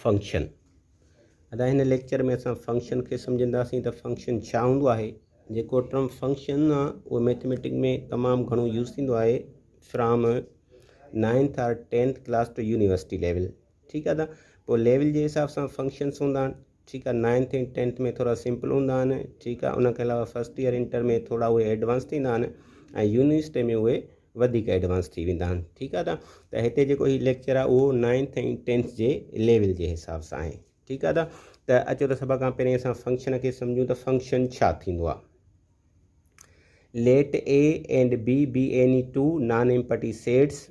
Function. अदा हिन lecture में असां फंक्शन खे सम्झंदासीं त फंक्शन छा हूंदो आहे। जेको टर्म फंक्शन आहे उहो मैथमेटिक में तमामु घणो यूज़ थींदो आहे फ्राम 9th और 10th class two university level. ठीकु आहे। त पोइ लेवल जे हिसाब सां फंक्शन्स हूंदा आहिनि। ठीकु आहे। 9th ऐं 10th में थोरा सिंपल हूंदा आहिनि। ठीकु आहे। उनखे अलावा फस्ट ईयर इंटर में थोरा उहे एडवांस थींदा आहिनि ऐं यूनिवर्सिटी में उहे वधीक एडवांस थी वेंदा आहिनि। ठीकु आहे। त हिते जेको हीउ लेक्चर आहे उहो 9th ऐं 10th जे लेवल जे हिसाब सां आहे। ठीकु आहे। त अचो त सभ खां पहिरीं असां फंक्शन खे सम्झूं त फंक्शन छा थींदो आहे। Let A and B be any two non empty sets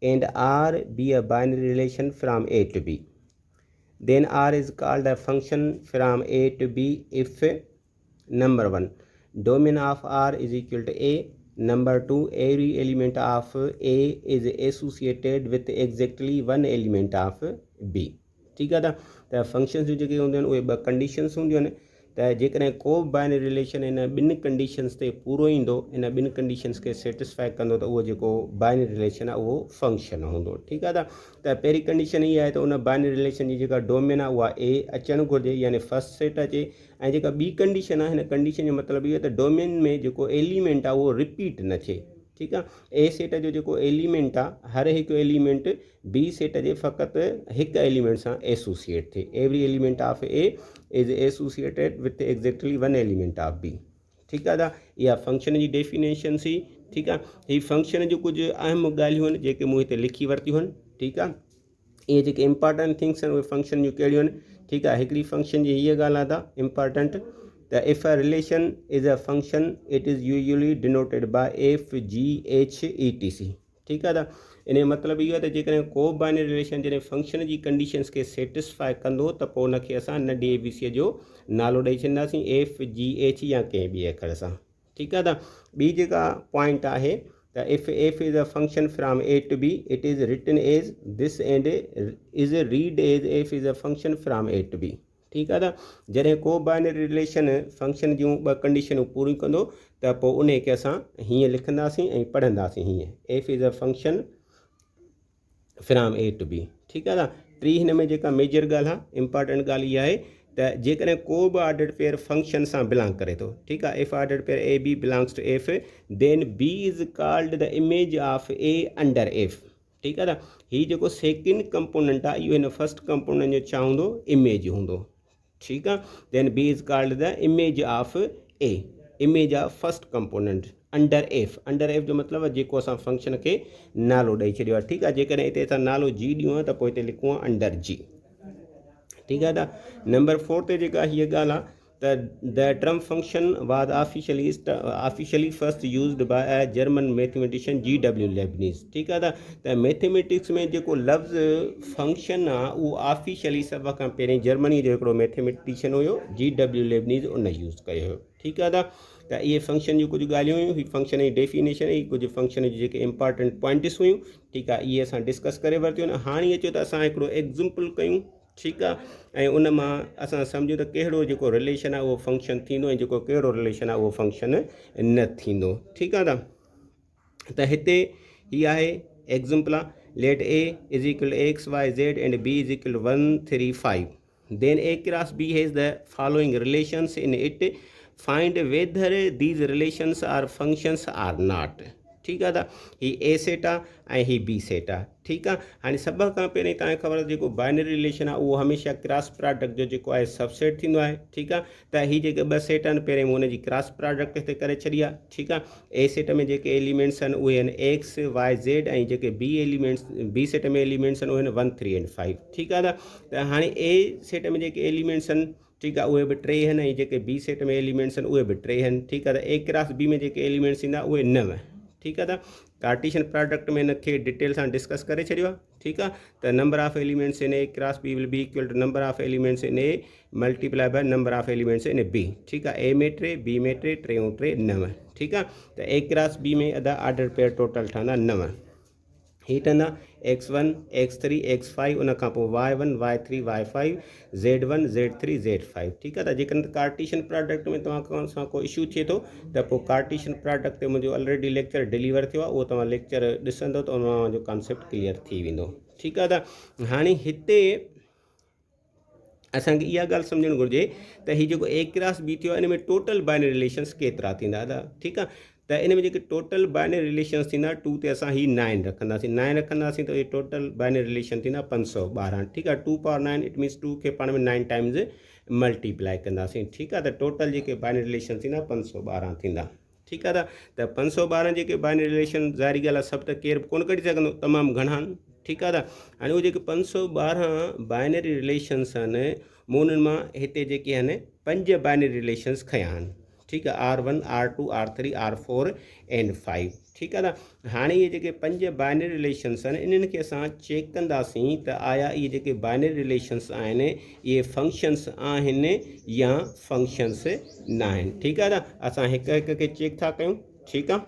and R be a binary relation from A to B. Then R is called a function from A to B if number 1 domain of R is equal to A, number 2 every element of A is associated with exactly one element of B. ठीक है। त functions जो जेके हूंदियूं आहिनि उहे ॿ conditions हूंदियूं आहिनि। त जेकॾहिं को बि बाइनरी रिलेशन इन ॿिनि कंडीशन्स ते पूरो ईंदो, इन ॿिनि कंडीशन्स खे सेटिस्फाई कंदो, त उहो जेको बाइनरी रिलेशन आहे उहो फंक्शन हूंदो। ठीकु आहे। त पहिरीं कंडीशन इहा आहे त उन बाइनरी रिलेशन जी जेका डोमेन आहे उहा ए अचणु घुरिजे, यानी फस्ट सेट अचे। ऐं जेका ॿी कंडीशन आहे, हिन कंडीशन जो मतिलबु इहो आहे त डोमेन में जेको एलिमेंट आहे उहो रिपीट न थिए। ठीकु आहे। ए सेट जो जेको एलिमेंट आहे, हर हिकु एलिमेंट बी सेट जे फ़क़ति हिकु एलिमेंट सां एसोसिएट थिए। Every element of A is associated with exactly one element of B. ठीकु आहे। इहा फंक्शन जी डेफिनेशन सी। ठीकु आहे। हीअ फंक्शन जूं कुझु अहम ॻाल्हियूं आहिनि जेके मूं हिते लिखी वरितियूं आहिनि। ठीकु आहे। इहे जेके इंपॉर्टेंट थिंग्स आहिनि उहे फंक्शन जूं कहिड़ियूं आहिनि। ठीकु आहे। हिकिड़ी फंक्शन जी हीअ ॻाल्हि आहे त इम्पॉर्टेंट त if a relation is a function it is usually denoted by f g h etc. ठीकु आहे। त इन जो मतिलबु इहो आहे त जेकॾहिं को बि बाइनरी रिलेशन जॾहिं फंक्शन जी कंडीशन्स खे सेटिस्फाई कंदो त पोइ उनखे असां नंढी ए बी सी जो नालो ॾेई छॾींदासीं एफ जी एच या कंहिं ॿिए अखर सां। ठीकु आहे। त ॿी जेका पॉइंट आहे त if f is a function from A to B it is written as this and is read as f is a function from A to B. ठीकु आहे। त जॾहिं को बाइनरी रिलेशन फंक्शन जूं ॿ कंडीशनूं पूरी कंदो त पोइ उन खे असां हीअं लिखंदासीं ऐं पढ़ंदासीं हीअं f is a function from A to B. ठीकु आहे। टी हिन में जेका मेजर ॻाल्हि आहे, इंपॉर्टेंट ॻाल्हि इहा आहे त जेकॾहिं को बि ऑर्डर पेयर फंक्शन सां बिलोंग करे थो। ठीकु आहे। If order pair A B belongs to f then B is called the image of A under f. ठीकु आहे। त हीउ जेको सेकेंड कंपोनेंट आहे इहो हिन फस्ट कंपोनेंट जो छा हूंदो, इमेज हूंदो। ठीकु आहे। Then B is called the image of a, image of first component under f. Under f जो मतिलबु आहे जेको असां फंक्शन खे नालो ॾेई छॾियो आहे। ठीकु आहे। जेकॾहिं हिते असां नालो जी ॾियूं आहे त पोइ हिते लिखूं आहे अंडर जी। ठीकु आहे। त नंबर 4 ते जेका हीअ ॻाल्हि आहे त the term function was officially first used by a German mathematician G W Leibniz. ठीकु आहे। त मैथमेटिक्स में जेको लफ़्ज़ फंक्शन आहे उहो ऑफिशियली सभ खां पहिरीं जर्मनी जो हिकिड़ो मैथमेटिशियन हुयो जी डब्ल्यू लेबनीज़ उन यूज़ कयो हुयो। ठीकु आहे। त इहे फंक्शन जूं कुझु ॻाल्हियूं हुयूं। हीअ फंक्शन जी डेफिनेशन हुई, कुझु फंक्शन जी जेके इंपॉर्टेंट पॉइंट्स हुयूं। ठीकु आहे। इहे असां डिस्कस करे वरितियूं आहिनि। हाणे अचो त असां हिकिड़ो एग्ज़ाम्पल कयूं। ठीकु आहे। ऐं उन मां असां सम्झूं त कहिड़ो जेको रिलेशन आहे उहो फंक्शन थींदो ऐं जेको कहिड़ो रिलेशन आहे उहो फंक्शन न थींदो। ठीकु आहे। त हिते हीअ आहे एग्ज़ाम्पल आहे let A is equal X Y Z and B is equal 1 3 5 then A cross B has the following relations in it find whether these relations are functions or not. ठीकु आहे। त हीअ ए सेट आहे ऐं हीअ B set आहे। ठीकु आहे। हाणे सभ खां पहिरीं तव्हांखे ख़बर आहे जेको बाइनरी रिलेशन आहे उहो हमेशह क्रॉस प्रोडक्ट जो जेको आहे सबसेट थींदो आहे। ठीकु आहे। त हीअ जेके ॿ सेट आहिनि पहिरीं मूं हुनजी क्रॉस प्रोडक्ट हिते करे छॾी आहे। ठीकु आहे। ए सेट में जेके एलिमेंट्स आहिनि उहे आहिनि एक्स वाई ज़ेड ऐं जेके बी सेट में एलिमेंट्स आहिनि उहे आहिनि 1 3 and 5। ठीकु आहे। त हाणे ए सेट में जेके एलिमेंट्स आहिनि ठीकु आहे उहे बि 3 आहिनि ऐं जेके बी सेट में एलिमेंट्स आहिनि उहे बि 3 आहिनि। ठीकु आहे। त ए क्रॉस बी में जेके एलिमेंट्स ईंदा उहे 9। ठीकु आहे। त कार्टेशियन प्रोडक्ट में हिनखे डिटेल सां डिस्कस करे छॾियो आहे। ठीकु आहे। त number of elements in A cross B will be equal to number of elements in A multiply by number of elements in B. ठीकु आहे। ए में 3 बी में 3 3 ऐं 3 9। ठीकु आहे। त ए क्रॉस बी में अदा ऑर्डर पेयर टोटल ठहंदा 9। हीअ ठहंदा x1 x3 x5 उन खां पोइ y1 y3 y5 z1 z3 z5। ठीकु आहे। त जेकॾहिं कार्टेशियन प्रोडक्ट में तव्हां सां को इशू थिए थो त पोइ कार्टेशियन प्रोडक्ट ते मुंहिंजो ऑलरेडी लेक्चर डिलीवर थियो आहे, उहो तव्हां लेक्चर ॾिसंदो त उन जो कॉन्सेप्ट क्लियर थी वेंदो। ठीकु आहे। त हाणे हिते असांखे इहा ॻाल्हि सम्झणु घुरिजे त हीउ जेको ए क्रॉस बी थियो आहे, इन में टोटल बाइनरी रिलेशन्स केतिरा थींदा दादा, ठीकु आहे। त इन में जेके टोटल बाइनरी रिलेशन्स थींदा, 2 ते असां हीउ 9 रखंदासीं, 9 रखंदासीं त इहे टोटल बाइनरी रिलेशन थींदा 512, ठीकु आहे। 2 पावर 9 इट मीन्स 2 खे पाण में 9 टाइम्स मल्टीप्लाई कंदासीं, ठीकु आहे। त टोटल जेके बाइनरी रिलेशन थींदा 512 थींदा, ठीकु आहे। त 512 जेके बाइनरी रिलेशन ज़ाहिरी ॻाल्हि आहे सभु त केरु कोन कढी सघंदो, तमामु घणा आहिनि, ठीकु आहे। त हाणे उहे जेके 512 बाइनरी रिलेशन्स आहिनि, मूं उन्हनि मां हिते जेके आहिनि 5 बाइनरी रिलेशन्स खयां आहिनि, ठीकु आहे। R1 R2 R3 R4 and 5, ठीकु आहे न। हाणे इहे जेके 5 बाइनरी रिलेशन्स आहिनि, इन्हनि खे असां चेक कंदासीं त आया इहे जेके बाइनरी रिलेशन्स आहिनि इहे फंक्शन्स आहिनि या फंक्शन्स न आहिनि, ठीकु आहे न। असां हिकु हिकु खे चेक था कयूं, ठीकु आहे।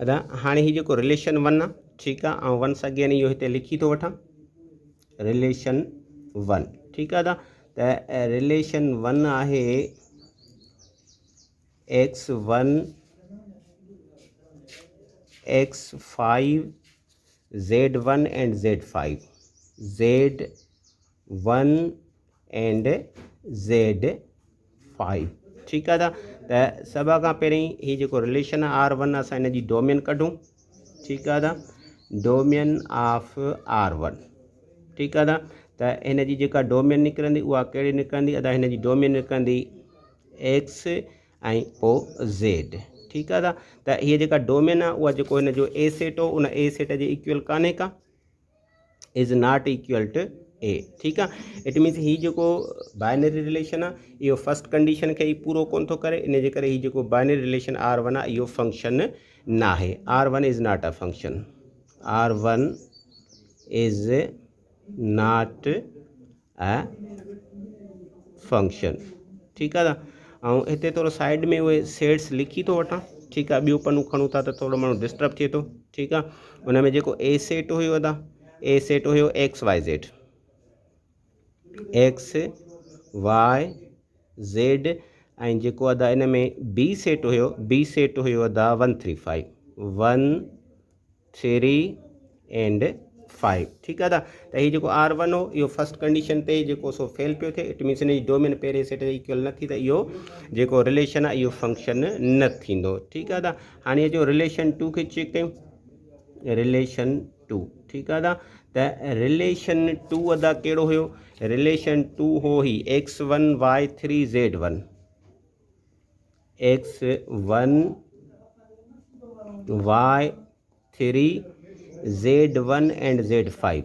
अदा हाणे हीउ जेको रिलेशन 1 आहे, ठीकु आहे, ऐं वंस अगेन इहो हिते लिखी थो वठां, रिलेशन 1, ठीकु आहे। त रिलेशन 1 आहे x1 x5 z1 and z5, z1 and z5, ठीकु आहे। त सभ खां पहिरीं हीउ जेको रिलेशन आहे R1, असां हिन जी डोमेन कढूं, ठीकु आहे। डोमेन ऑफ R1, ठीकु आहे। त हिन जी जेका डोमेन निकिरंदी उहा कहिड़ी निकिरंदी, अदा हिन जी डोमेन निकिरंदी x ऐं पोइ z, ठीकु आहे। त हीअ जेका डोमेन आहे उहा जेको हिन जो ए सेट हो, उन ए सेट जे इक्वल कान्हे का, इज़ नॉट इक्वल टू ए, ठीकु आहे। इट मीन्स हीउ जेको बाइनरी रिलेशन आहे इहो फर्स्ट कंडीशन खे ई पूरो कोन थो करे, इन जे करे हीउ जेको बाइनरी रिलेशन R1 आहे इहो फंक्शन न आहे। R1 is not a function, R1 is not a function, ठीकु आहे। ऐं हिते थोरो साइड में उहे सेट्स लिखी थो वठां, ठीकु आहे। ॿियो पन्नो खणूं था त थोरो माण्हू डिस्टर्ब थिए थो, ठीकु आहे। हुन में जेको ए सेट हुयो अदा, ए सेट हुयो XYZ, XYZ, ऐं जेको अदा इन में बी सेट हुयो अदा 135 1 3 एंड 5, ठीकु आहे। त हीउ जेको R1 हो इहो फर्स्ट कंडीशन ते जेको सो फेल पियो थिए, इट मीन्स इन जी डोमेन पहिरें सेट जे इक्वल न थी, त इहो जेको रिलेशन आहे इहो फंक्शन न थींदो, ठीकु आहे। हाणे जो रिलेशन 2 खे चेक कयूं, रिलेशन 2, ठीकु आहे। त रिलेशन 2 अदा कहिड़ो हुयो, रिलेशन 2 हो ही x1 y3 z1, x1 y3 z1 and z5,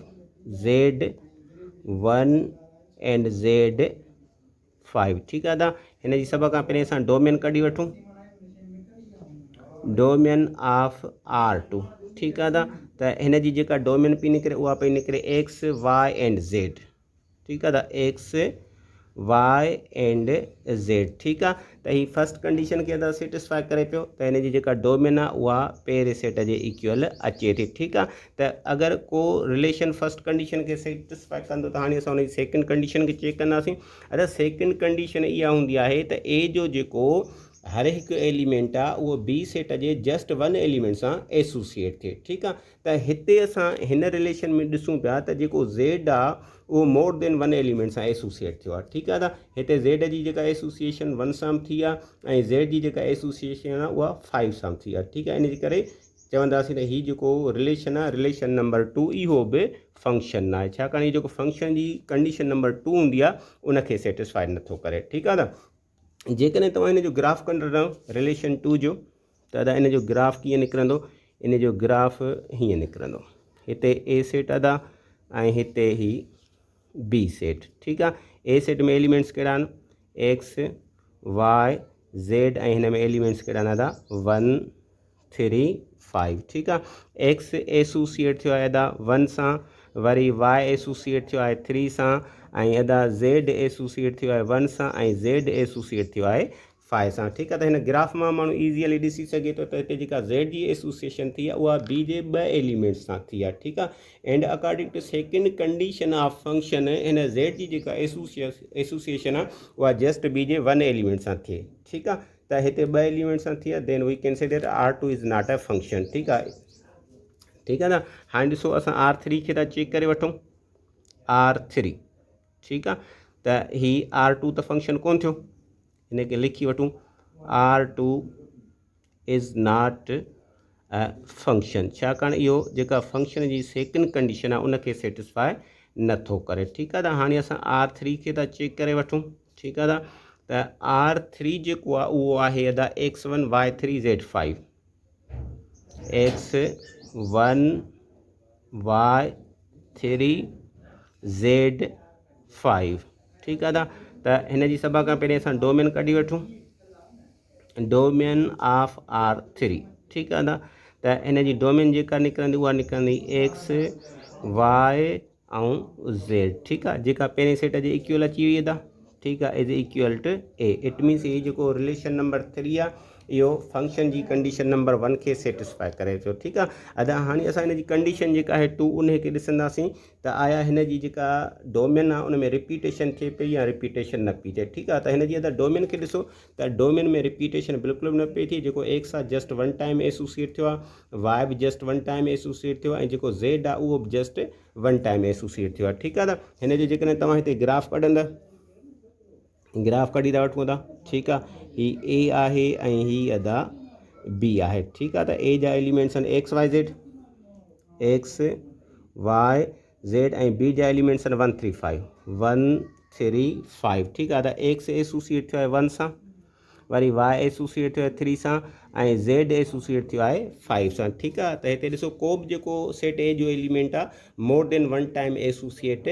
z1 and z5, ठीकु आहे। हिन जी सभ खां पहिरीं असां डोमेन कढी वठूं, डोमेन ऑफ R2, ठीकु आहे। त हिन जी जेका डोमेन पई निकिरे उहा पई निकिरे x y एंड z, ठीकु आहे। x y एंड z, ठीकु आहे। त हीअ फर्स्ट कंडीशन खे अदा सेटिस्फाई करे पियो, त हिन जी जेका डोमेन आहे उहा पहिरें सेट जे इक्वल अचे थी, ठीकु आहे। त अगरि को रिलेशन फर्स्ट कंडीशन खे सेटिस्फाई कंदो त हाणे असां हुन जी सेकेंड कंडीशन खे चेक कंदासीं। अदा सेकेंड कंडीशन इहा हूंदी आहे त ए जो जेको हर हिकु एलिमेंट आहे उहो बी सेट जे जस्ट 1 एलिमेंट सां एसोसिएट थिए, ठीकु आहे। त हिते असां हिन रिलेशन में ॾिसूं पिया त जेको ज़ेड आहे उहो मोर देन 1 एलिमेंट सां एसोसिएट थियो आहे, ठीकु आहे। हिते ज़ेड जी जेका एसोसिएशन 1 सां थी आहे ऐं ज़ेड जी जेका एसोसिएशन आहे उहा 5 सां थी आहे, ठीकु आहे। इन जे करे चवंदासीं त हीउ जेको रिलेशन आहे, रिलेशन नंबर 2, इहो बि फंक्शन न आहे, छाकाणि हीउ जेको फंक्शन जी कंडीशन नंबर 2 हूंदी आहे उनखे सेटिस्फाई नथो करे, ठीकु आहे। जेकॾहिं तव्हां इन जो ग्राफ कंदा रहो रिलेशन 2 जो, त अदा इन जो ग्राफ कीअं निकिरंदो, इन जो ग्राफ हीअं निकिरंदो, हिते ए सेट अदा ऐं हिते ही बी सेट, ठीकु आहे। ए सेट में एलिमेंट्स कहिड़ा आहिनि, एक्स वाई ज़ेड, ऐं हिन में एलिमेंट्स कहिड़ा आहिनि अदा 1 3 5, ठीकु आहे। एक्स एसोसिएट थियो आहे अदा 1 सां, वरी वाई एसोसिएट थियो आहे 3 सां, ऐं अदा ज़ेड एसोसिएट थियो आहे 1 सां, ऐं ज़ेड एसोसिएट थियो आहे 5 सां, ठीकु आहे। त हिन ग्राफ मां माण्हू ईज़ीअली ॾिसी सघे थो त हिते जेका ज़ेड जी एसोसिएशन थी आहे उहा बी जे 2 एलिमेंट्स सां थी आहे, ठीकु आहे। And according to second condition of function हिन ज़ेड जी जेका एसोसिएशन आहे उहा जस्ट बी जे 1 एलिमेंट सां थिए, ठीकु आहे। त हिते 2 एलिमेंट सां थी आहे, then we can say that R2 is not a function, ठीकु आहे, ठीकु आहे न। हाणे ॾिसो असां R3 खे था चेक करे वठूं, R3 ठीकु आहे। त ही R2 त फंक्शन कोन थियो, हिनखे लिखी वठूं R2 is not a function, छाकाणि इहो जेका फंक्शन जी सेकेंड कंडीशन आहे उनखे सेटिस्फाई नथो करे। ठीकु आहे। त हाणे असां R3 खे था चेक करे वठूं। ठीकु आहे। त R3 जेको आहे उहो आहे अदा X1 Y3 Z5 X1 Y3 Z5 ठीकु आहे। त हिन जी सभा खां पहिरीं असां डोमेन कढी वठूं, डोमेन ऑफ R3 ठीकु आहे। त हिन जी डोमेन जेका निकिरंदी उहा निकिरंदी X Y ऐं Z ठीकु आहे। जेका पहिरें सेट जे इक्वल अची वई अदा ठीकु आहे, is equal to A। It means हीअ जेको रिलेशन नंबर 3 आहे इहो फंक्शन जी कंडीशन नंबर 1 खे सेटिस्फाई करे थो। ठीकु आहे। अदा हाणे असां हिन जी कंडीशन जेका आहे 2 उन खे ॾिसंदासीं त आया हिन जी जेका डोमेन आहे उन में रिपीटेशन थिए पई या रिपीटेशन न पई थिए। ठीकु आहे। त हिन जी अदा डोमेन खे ॾिसो त डोमेन में रिपीटेशन बिल्कुलु न पई थिए, जेको X आहे जस्ट वन टाइम एसोसिएट थियो आहे, Y बि जस्ट वन टाइम एसोसिएट थियो आहे, ऐं जेको Z आहे उहो बि जस्ट वन टाइम एसोसिएट थियो आहे। ठीकु आहे। त हिन जो जेकॾहिं तव्हां हिते ग्राफ कढंदा, ग्राफ कढी था वठूं था ठीकु आहे। ही A आहे ऐं ही अदा B आहे। ठीकु आहे। त A जा एलिमेंट्स आहिनि X Y Z ऐं B जा एलिमेंट्स आहिनि 1 3 5 ठीकु आहे। त X एसोसिएट थियो आहे 1 सां, वरी Y एसोसिएट थियो आहे 3 सां, ऐं Z एसोसिएट थियो आहे 5 सां। ठीकु आहे। त हिते ॾिसो को बि जेको सेट A जो एलिमेंट आहे more than one time associate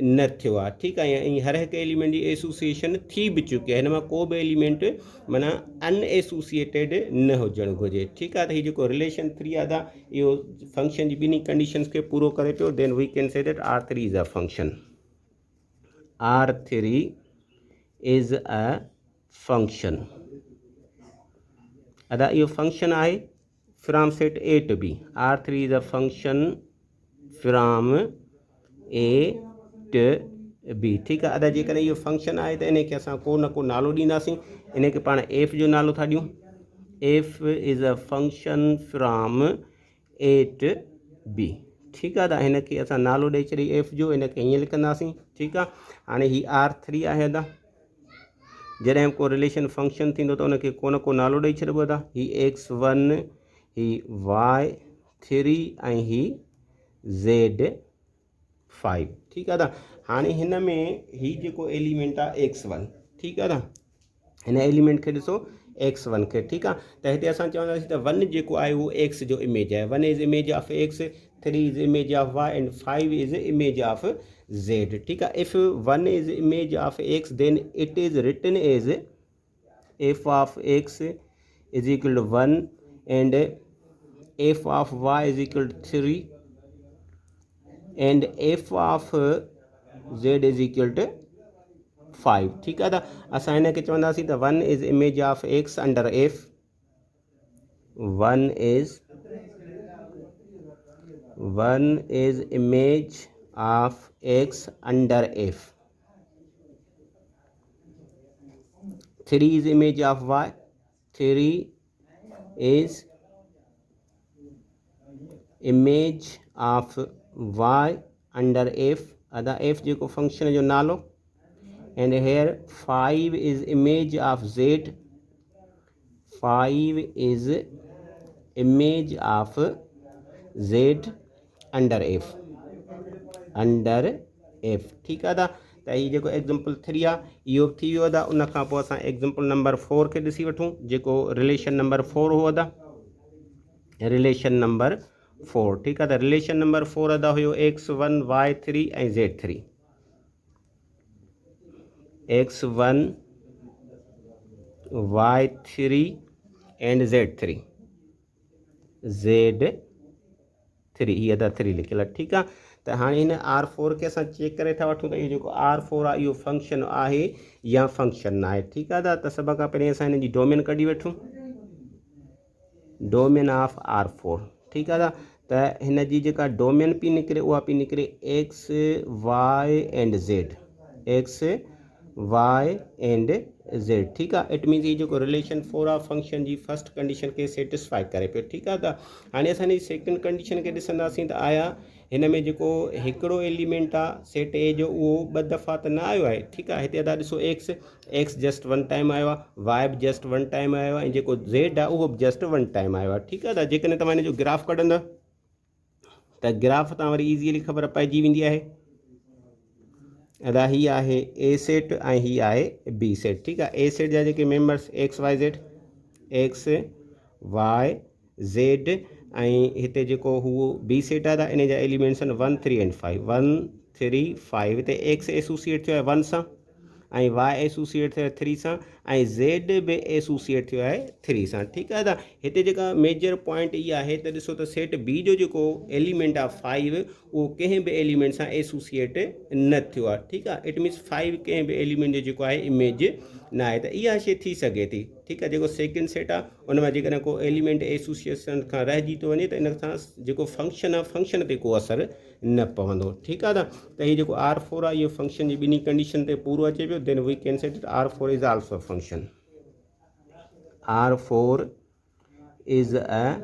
न थियो आहे। ठीकु आहे। ऐं हर हिकु एलिमेंट जी एसोसिएशन थी बि चुकी आहे, हिन मां को बि एलिमेंट माना अनएसोसिएटेड न हुजणु घुरिजे। ठीकु आहे। त हीउ जेको रिलेशन 3 आहे इहो फंक्शन जी ॿिन्ही कंडीशन्स खे पूरो करे पियो। Then we can say that R3 is a function. R3 is a function. अदा इहो फंक्शन आहे from set A to B। R3 is a function from A to B। ठीकु आहे। अदा जेकॾहिं इहो फंक्शन आहे त इनखे असां को न को नालो ॾींदासीं, इनखे पाण F जो नालो था ॾियूं। F is a function from A to B। ठीकु आहे। त हिनखे असां नालो ॾेई छॾी F जो, इनखे हीअं लिखंदासीं। ठीकु आहे। हाणे ही R3 आहे अदा, जॾहिं को रिलेशन फंक्शन थींदो त उनखे को न को नालो ॾेई छॾिबो अदा। ही X1 ही Y3 ऐं ही Z5। ठीकु आहे। हाणे हिन में ही जेको एलिमेंट आहे X1 ठीकु आहे। हिन एलिमेंट खे ॾिसो X1 खे। ठीकु आहे। त हिते असां चवंदासीं त 1 जेको आहे उहो X जो इमेज आहे, 1 is image of X, 3 is image of Y and 5 is image of Z। ठीकु आहे। If 1 is image of X then it is written as f of X is equal to 1 and f of Y is equal to 3 and f of Z is equal to 5। ठीकु आहे। त असां हिनखे चवंदासीं त 1 is image of X under F, 1 is image of X under F, 3 is image of Y, 3 is image of Y under F, अदा F जेको function जो नालो, and here 5 is image of Z, 5 is image of Z under F, ठीकु आहे। त हीउ जेको example 3 आहे इहो थी वियो अदा। उन खां पोइ असां एग्ज़ाम्पल नंबर 4 खे ॾिसी वठूं, जेको रिलेशन नंबर 4 हो अदा, रिलेशन नंबर 4। ठीकु आहे। त रिलेशन नंबर 4 अदा हुयो X1 Y3 ऐं Z3, X1 Y3 and Z3, हीअ अदा 3 लिखियल आहे। ठीकु आहे। त हाणे हिन R4 खे असां चेक करे था वठूं त इहो जेको R4 आहे इहो फंक्शन आहे या फंक्शन न आहे। ठीकु आहे। त सभ खां पहिरीं असां हिन जी डोमेन कढी वठूं, डोमेन ऑफ R4। ठीकु आहे। त हिन जी जेका डोमेन पई निकिरे उहा पई निकिरे X Y and Z, X Y and Z। ठीकु आहे। इट मीन्स हीअ जेको रिलेशन 4 आहे फंक्शन जी फर्स्ट कंडीशन खे सेटिस्फाई करे पियो। ठीकु आहे। त हाणे असां हिन जी सेकेंड कंडीशन खे ॾिसंदासीं त आया हिन में जेको हिकिड़ो एलिमेंट आहे सेट ए जो उहो 2 दफ़ा त न आयो आहे, ठीकु आहे। हिते था ॾिसो एक्स जस्ट 1 टाइम आयो आहे, वाई बि जस्ट 1 टाइम आयो आहे, ऐं जेको ज़ेड आहे उहो बि जस्ट 1 टाइम आयो आहे, ठीकु आहे। त जेकॾहिं तव्हां हिन जो ग्राफ कढंदा त ग्राफ तव्हां वरी इज़ीली ख़बर पइजी वेंदी आहे। अदा ही आहे ए सेट ऐं ही आहे बी सेट, ठीकु आहे। ए सेट जा जेके मेंबर्स एक्स वाई ज़ेड ऐं हिते जेको हू बी सेट आहे त इन जा एलिमेंट्स आहिनि 1 3 एंड 5 1 3 5। हिते एक्स एसोसिएट थियो आहे 1 सां, ऐं वाई एसोसिएट थियो आहे 3 सां, ऐं ज़ेड बि एसोसिएट थियो आहे 3 सां, ठीकु आहे। त हिते जेका मेजर पॉइंट इहा आहे त ॾिसो त सेट बी जो जेको एलिमेंट आहे 5 उहो कंहिं बि एलिमेंट सां एसोसिएट न थियो आहे, ठीकु आहे। इट मीन्स 5 कंहिं बि एलिमेंट जो जेको आहे इमेज न आहे। त इहा शइ थी सघे थी, ठीकु आहे। जेको सेकेंड सेट आहे उन में जेकॾहिं को एलिमेंट एसोसिएशन खां रहिजी थो वञे त इन सां जेको फंक्शन आहे फंक्शन ते को असरु न पवंदो, ठीकु आहे। त हीअ जेको R4 आहे इहो फंक्शन जी ॿिन्ही कंडीशन ते पूरो अचे पियो, then we can say R4 is also function. R4 is a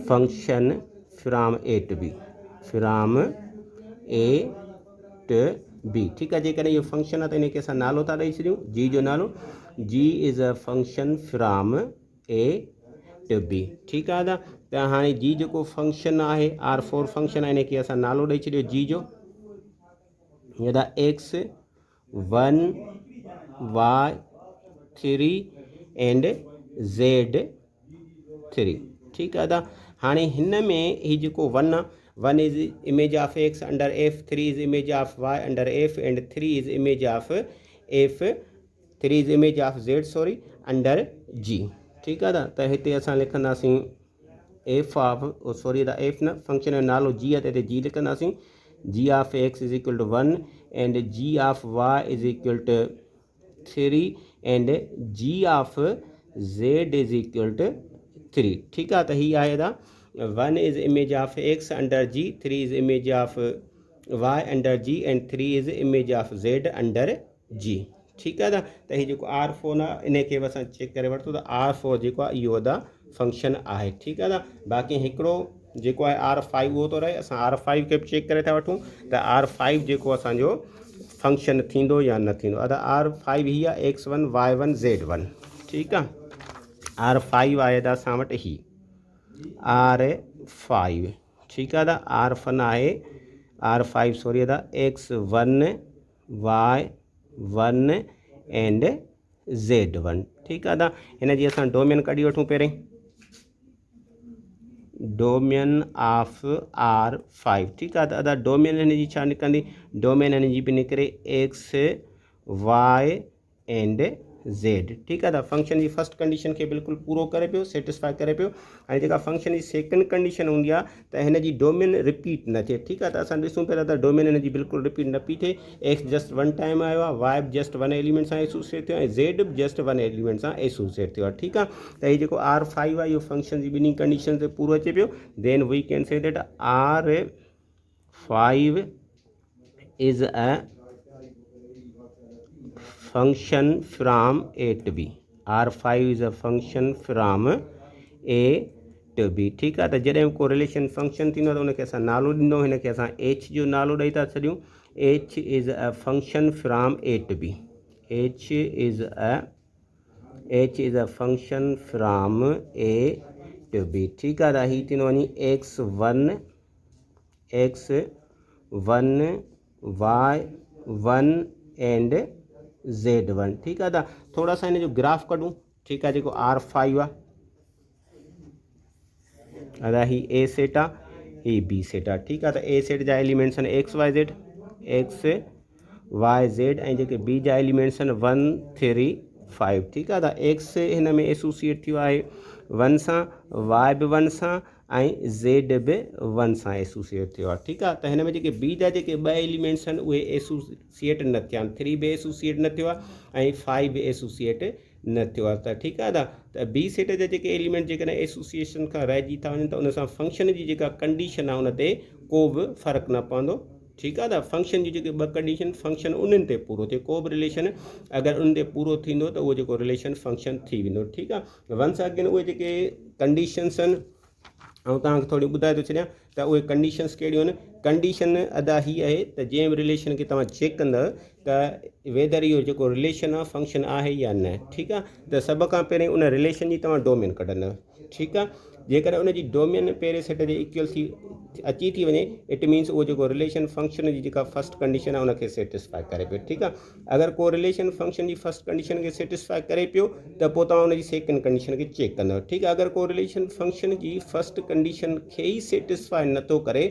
function from A to B, from A to B, ठीकु आहे। जेकॾहिं इहो फंक्शन आहे त इनखे असां नालो था ॾेई छॾियूं, जी जो नालो, g is a function from A to B, ठीकु आहे। त हाणे जी जेको फंक्शन आहे R4 फंक्शन आहे इनखे असां नालो ॾेई छॾियो जी जो, यदा एक्स 1 वाई 3 एंड ज़ेड 3, ठीकु आहे। हाणे हिन में ही जेको 1 आहे, 1 is image of x under f, 3 is image of y under f, and 3 is image of f, 3 is image of z sorry under g, ठीकु आहे। त हिते असां लिखंदासीं f of sorry the f न फंक्शन जो नालो जी आहे त हिते जी लिखंदासीं, g of x is equal to 1 and g of y is equal to 3 and g of Z is equal to 3, ठीकु आहे। त हीअ आहे 1 is image of x under g, 3 is image of y under g, and 3 is image of z under g, ठीकु आहे। त हीअ जेको R4 आहे इनखे बि असां चेक करे वरितो त R4 जेको आहे इहो फंक्शन आहे, ठीकु आहे। बाक़ी हिकिड़ो जेको आहे R5 उहो थो रहे, असां R5 खे बि चेक करे था वठूं त R5 जेको असांजो फंक्शन थींदो या न थींदो। R5 ही आहे x1 y1 z1, ठीकु आहे। R5 आहे असां वटि ही R5, ठीकु आहे। R1 आहे R5 sorry x1 y1 and z1, ठीकु आहे। हिन जी असां डोमेन कढी वठूं पहिरें, डोमेन ऑफ R5, ठीकु आहे। त डोमेन हिन जी छा निकिरंदी, डोमेन हिन जी बि निकिरे एक्स वाई एंड ज़ेड, ठीकु आहे। फंक्शन जी फर्स्ट कंडीशन खे बिल्कुलु पूरो करे पियो, सेटिस्फाई करे पियो। ऐं जेका फंक्शन जी सेकेंड कंडीशन हूंदी आहे त हिन जी डोमेन रिपीट न थिए, ठीकु आहे। त असां ॾिसूं पहिरियों त डोमेन हिन जी बिल्कुलु रिपीट न पई थिए, एक्स जस्ट 1 टाइम आयो आहे, वाई बि जस्ट 1 एलिमेंट सां एसोसिएट थियो, ऐं ज़ेड बि जस्ट 1 एलिमेंट सां एसोसिएट थियो आहे, ठीकु आहे। त हीअ जेको R5 आहे इहो फंक्शन जी ॿिन्ही कंडीशन ते पूरो अचे पियो, then we can say that R5 is a function from A to B, R5 is a function from A to B, ठीकु आहे। त जॾहिं को रिलेशन फंक्शन थींदो त उनखे असां नालो ॾींदो, हिनखे असां H जो नालो ॾेई था छॾियूं, H is a function from A to B, H is a function from A to B, ठीकु आहे। त हीअ थींदो वञी x1 y1 एंड Z1, ठीकु आहे। थोड़ा सा हिन जो ग्राफ कढूं, ठीकु आहे। जेको R5 आहे ही ए सेट आहे, ही बी सेट आहे, ठीकु आहे। त ए सेट जा एलिमेंट्स आहिनि एक्स वाई ज़ेड ऐं जेके बी जा एलिमेंट्स आहिनि 1 3 5, ठीकु आहे। त एक्स हिन में एसोसिएट थियो आहे 1 सां, वाई बि 1 सां, ऐं ज़ेड बि 1 सां एसोसिएट थियो आहे, ठीकु आहे। त हिन में जेके बी जा जेके 2 एलिमेंट्स आहिनि उहे एसोसिएट न थिया आहिनि, 3 बि एसोसिएट न थियो आहे ऐं 5 बि एसोसिएट न थियो आहे, त ठीकु आहे। त बी सेट जा जेके एलिमेंट जेकॾहिं एसोसिएशन खां रहिजी था वञनि त उन सां फंक्शन जी जेका कंडीशन आहे उन ते को बि फ़र्क़ु न पवंदो, ठीकु आहे। त फंक्शन जी जेके 2 कंडीशन फंक्शन उन्हनि ते पूरो थिए, को बि रिलेशन अगरि उन ते पूरो थींदो त उहो जेको रिलेशन फंक्शन थी वेंदो, ठीकु आहे। वंस अगेन उहे जेके कंडीशन्स आहिनि ऐं तव्हांखे थोरी ॿुधाए थो छॾियां त उहे कंडीशन्स कहिड़ियूं आहिनि। कंडीशन अदा हीअ आहे त जंहिं बि रिलेशन खे तव्हां चेक कंदव त वेदर इहो जेको रिलेशन आहे फंक्शन आहे या न। ठीकु आहे, त सभ खां पहिरीं उन रिलेशन जी तव्हां डोमेन कढंदव। ठीकु आहे, जेकॾहिं उनजी डोमेन पहिरें सेट जे इक्वल अची थी वञे, इट मीन्स उहो जेको रिलेशन फंक्शन जी जेका फस्ट कंडीशन आहे उनखे सेटिस्फाई करे पियो। ठीकु आहे, अगरि को रिलेशन फंक्शन जी फस्ट कंडीशन खे सेटिस्फाई करे पियो त पोइ तव्हां उनजी सेकेंड कंडीशन खे चेक कंदव। ठीकु आहे, अगरि को रिलेशन फंक्शन जी फस्ट कंडीशन खे ई सेटिस्फाई नथो करे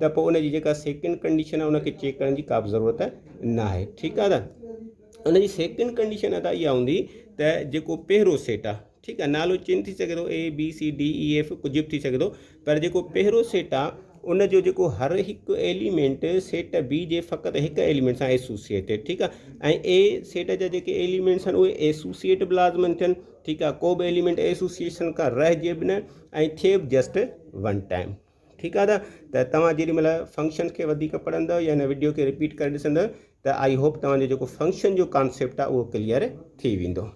त पोइ उनजी जेका सेकेंड कंडीशन आहे उनखे चेक करण जी का बि ज़रूरत न आहे। ठीकु आहे, त उनजी सेकेंड कंडीशन अदा इहा हूंदी त जेको पहिरियों सेट आहे, ठीकु आहे, नालो चेंज थी सघे थो, ABCDEF कुझु बि थी सघे थो, पर जेको पहिरियों सेट आहे उनजो जेको हर हिकु एलिमेंट सेट बी जे फ़क़ति हिकु एलिमेंट सां एसोसिएटेड। ठीकु आहे, ऐं ए सेट जा जेके एलिमेंट्स आहिनि उहे एसोसिएट बि लाज़मन थियनि। ठीकु आहे, को बि एलिमेंट एसोसिएशन खां रहिजे बि न ऐं थिए बि जस्ट वन टाइम। ठीकु आहे, त तव्हां जेॾीमहिल फंक्शन खे वधीक पढ़ंदव या हिन वीडियो खे रिपीट करे ॾिसंदव त आई होप तव्हांजो जेको फंक्शन जो कॉन्सेप्ट आहे उहो क्लियर थी वेंदो।